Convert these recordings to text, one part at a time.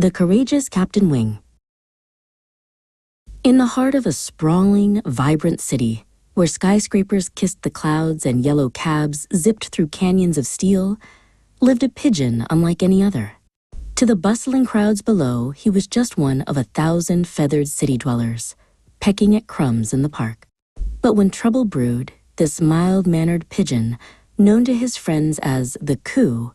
The Courageous Captain Wing. In the heart of a sprawling, vibrant city, where skyscrapers kissed the clouds and yellow cabs zipped through canyons of steel, lived a pigeon unlike any other. To the bustling crowds below, he was just one of 1,000 feathered city dwellers, pecking at crumbs in the park. But when trouble brewed, this mild-mannered pigeon, known to his friends as the Coup,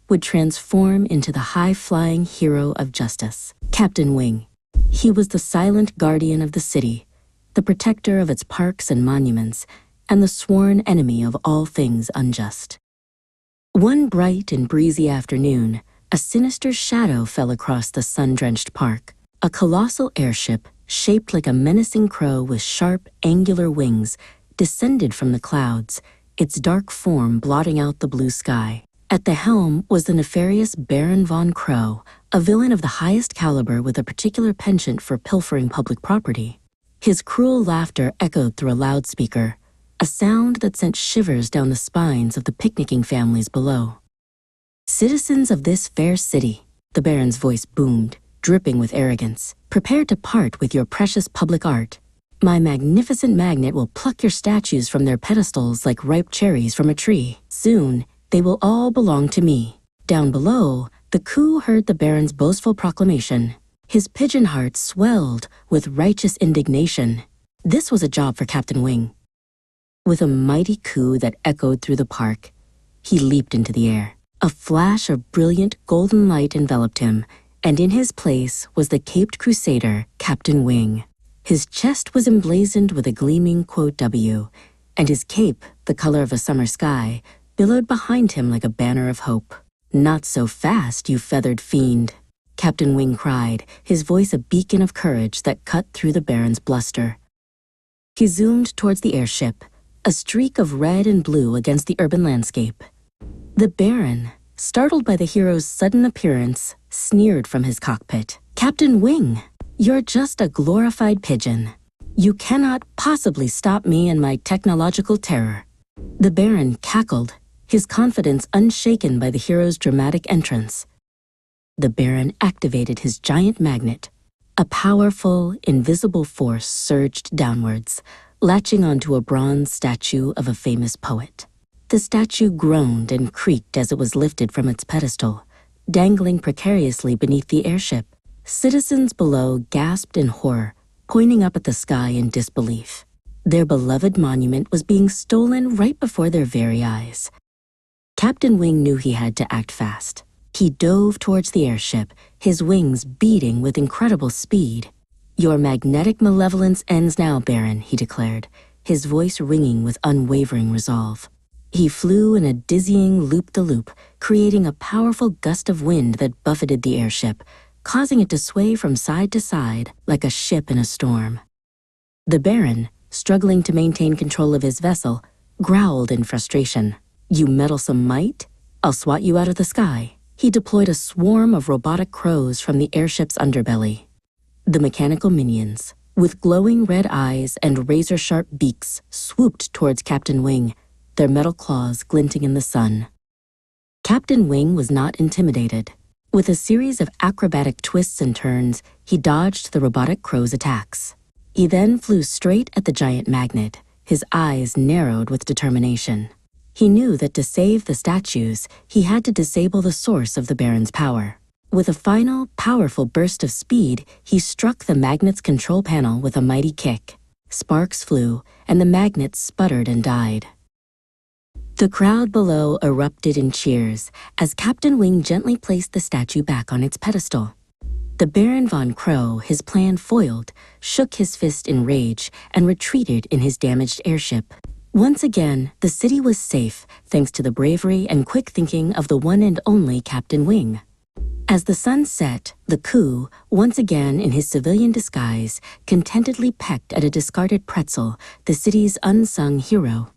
would transform into the high-flying hero of justice, Captain Wing. He was the silent guardian of the city, the protector of its parks and monuments, and the sworn enemy of all things unjust. One bright and breezy afternoon, a sinister shadow fell across the sun-drenched park. A colossal airship, shaped like a menacing crow with sharp, angular wings, descended from the clouds, its dark form blotting out the blue sky. At the helm was the nefarious Baron von Crow, a villain of the highest caliber with a particular penchant for pilfering public property. His cruel laughter echoed through a loudspeaker, a sound that sent shivers down the spines of the picnicking families below. "Citizens of this fair city," the Baron's voice boomed, dripping with arrogance, "prepare to part with your precious public art. My magnificent magnet will pluck your statues from their pedestals like ripe cherries from a tree. Soon, they will all belong to me." Down below, the Coup heard the Baron's boastful proclamation. His pigeon heart swelled with righteous indignation. This was a job for Captain Wing. With a mighty coo that echoed through the park, he leaped into the air. A flash of brilliant golden light enveloped him, and in his place was the caped crusader, Captain Wing. His chest was emblazoned with a gleaming W, and his cape, the color of a summer sky, billowed behind him like a banner of hope. "Not so fast, you feathered fiend," Captain Wing cried, his voice a beacon of courage that cut through the Baron's bluster. He zoomed towards the airship, a streak of red and blue against the urban landscape. The Baron, startled by the hero's sudden appearance, sneered from his cockpit. "Captain Wing, you're just a glorified pigeon. You cannot possibly stop me and my technological terror." The Baron cackled, his confidence unshaken by the hero's dramatic entrance. The Baron activated his giant magnet. A powerful, invisible force surged downwards, latching onto a bronze statue of a famous poet. The statue groaned and creaked as it was lifted from its pedestal, dangling precariously beneath the airship. Citizens below gasped in horror, pointing up at the sky in disbelief. Their beloved monument was being stolen right before their very eyes. Captain Wing knew he had to act fast. He dove towards the airship, his wings beating with incredible speed. "Your magnetic malevolence ends now, Baron," he declared, his voice ringing with unwavering resolve. He flew in a dizzying loop-the-loop, creating a powerful gust of wind that buffeted the airship, causing it to sway from side to side like a ship in a storm. The Baron, struggling to maintain control of his vessel, growled in frustration. "You meddlesome mite, I'll swat you out of the sky." He deployed a swarm of robotic crows from the airship's underbelly. The mechanical minions, with glowing red eyes and razor-sharp beaks, swooped towards Captain Wing, their metal claws glinting in the sun. Captain Wing was not intimidated. With a series of acrobatic twists and turns, he dodged the robotic crow's attacks. He then flew straight at the giant magnet, his eyes narrowed with determination. He knew that to save the statues, he had to disable the source of the Baron's power. With a final, powerful burst of speed, he struck the magnet's control panel with a mighty kick. Sparks flew, and the magnet sputtered and died. The crowd below erupted in cheers as Captain Wing gently placed the statue back on its pedestal. The Baron von Crow, his plan foiled, shook his fist in rage and retreated in his damaged airship. Once again, the city was safe thanks to the bravery and quick thinking of the one and only Captain Wing. As the sun set, the Coup, once again in his civilian disguise, contentedly pecked at a discarded pretzel, the city's unsung hero.